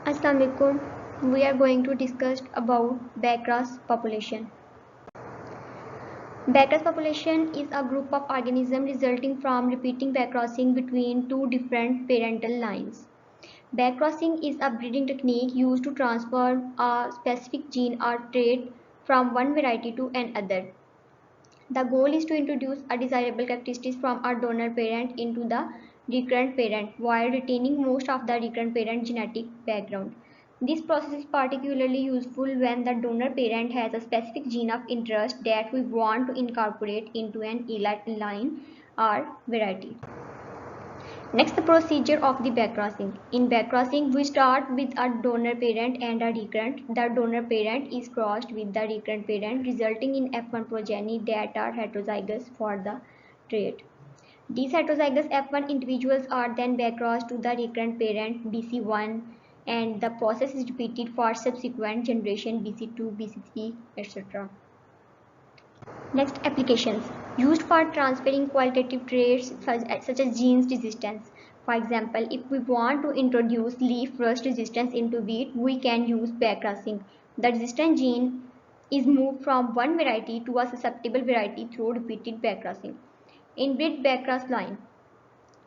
Assalamu alaikum. We are going to discuss about backcross population. Backcross population is a group of organisms resulting from repeating backcrossing between two different parental lines. Backcrossing is a breeding technique used to transfer a specific gene or trait from one variety to another. The goal is to introduce a desirable characteristics from a donor parent into the recurrent parent while retaining most of the recurrent parent genetic background. This process is particularly useful when the donor parent has a specific gene of interest that we want to incorporate into an elite line or variety. Next, the procedure of the backcrossing. In backcrossing, we start with a donor parent and a recurrent. The donor parent is crossed with the recurrent parent, resulting in F1 progeny that are heterozygous for the trait. These heterozygous F1 individuals are then backcrossed to the recurrent parent BC1, and the process is repeated for subsequent generation BC2, BC3, etc. Next, applications used for transferring qualitative traits such as genes resistance. For example, if we want to introduce leaf rust resistance into wheat, we can use backcrossing. The resistant gene is moved from one variety to a susceptible variety through repeated backcrossing. Inbreed backcross line.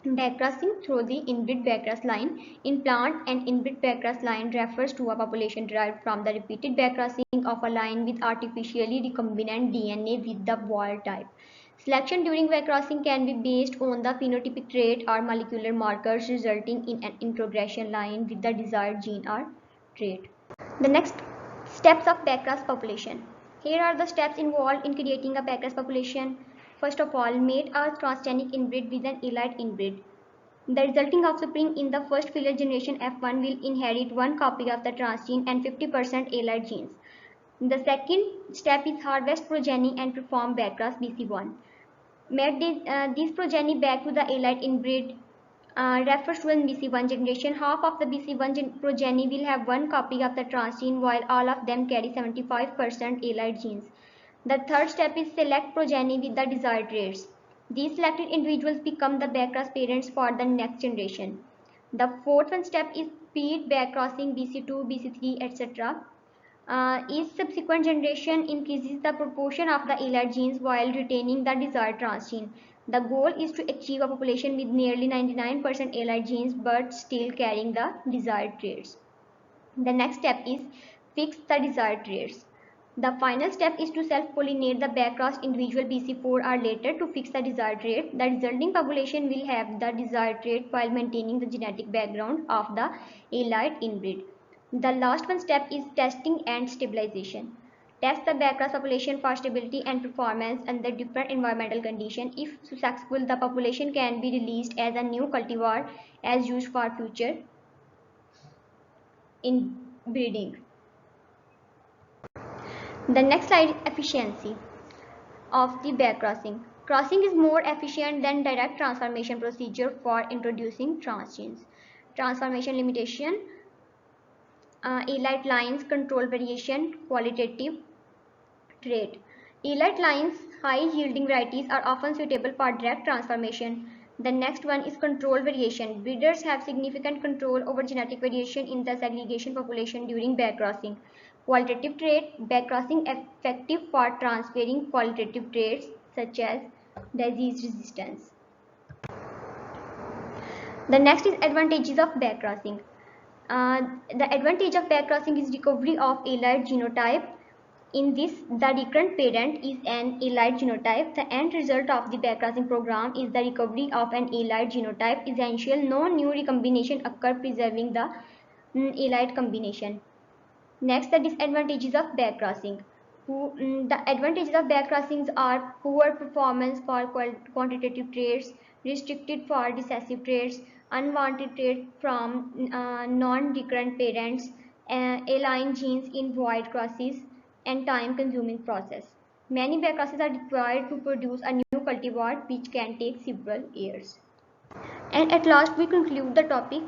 Backcrossing through the inbreed backcross line. In plant, an inbreed backcross line refers to a population derived from the repeated backcrossing of a line with artificially recombinant DNA with the wild type. Selection during backcrossing can be based on the phenotypic trait or molecular markers resulting in an introgression line with the desired gene or trait. The next steps of backcross population. Here are the steps involved in creating a backcross population. First of all, mate a transgenic inbreed with an elite inbreed. The resulting offspring in the first filial generation F1 will inherit one copy of the transgene and 50% elite genes. The second step is harvest progeny and perform backcross BC1. Mate these progeny back to the elite inbreed refers to an BC1 generation. Half of the BC1 progeny will have one copy of the transgene while all of them carry 75% elite genes. The third step is select progeny with the desired traits. These selected individuals become the backcross parents for the next generation. The fourth one step is speed backcrossing BC2, BC3, etc. Each subsequent generation increases the proportion of the elite genes while retaining the desired transgene. The goal is to achieve a population with nearly 99% elite genes but still carrying the desired traits. The next step is fix the desired traits. The final step is to self-pollinate the backcrossed individual BC4 or later to fix the desired trait. The resulting population will have the desired trait while maintaining the genetic background of the elite inbreed. The last one step is testing and stabilization. Test the backcross population for stability and performance under different environmental conditions. If successful, the population can be released as a new cultivar as used for future inbreeding. The next slide is efficiency of the backcrossing. Crossing is more efficient than direct transformation procedure for introducing transgenes. Transformation limitation, elite lines, control variation, qualitative trait. Elite lines, high yielding varieties are often suitable for direct transformation. The next one is control variation. Breeders have significant control over genetic variation in the segregation population during backcrossing. Qualitative trait, backcrossing effective for transferring qualitative traits such as disease resistance. The next is advantages of backcrossing. The advantage of backcrossing is recovery of elite genotype. In this, the recurrent parent is an elite genotype. The end result of the backcrossing program is the recovery of an elite genotype. Essential, no new recombination occur, preserving the elite combination. Next, the disadvantages of backcrossing. The advantages of backcrossings are poor performance for quantitative traits, restricted for recessive traits, unwanted traits from non-recurrent parents, align genes in void crosses, and time-consuming process. Many backcrosses are required to produce a new cultivar, which can take several years. And at last, we conclude the topic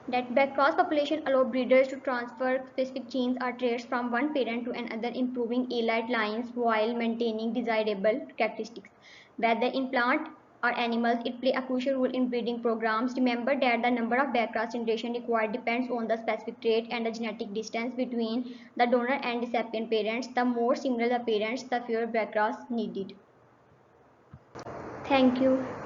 that backcross population allow breeders to transfer specific genes or traits from one parent to another, improving elite lines while maintaining desirable characteristics. Whether in plant, or animals, it plays a crucial role in breeding programs. Remember that the number of backcross generation required depends on the specific trait and the genetic distance between the donor and recipient parents. The more similar the parents, the fewer backcross needed. Thank you.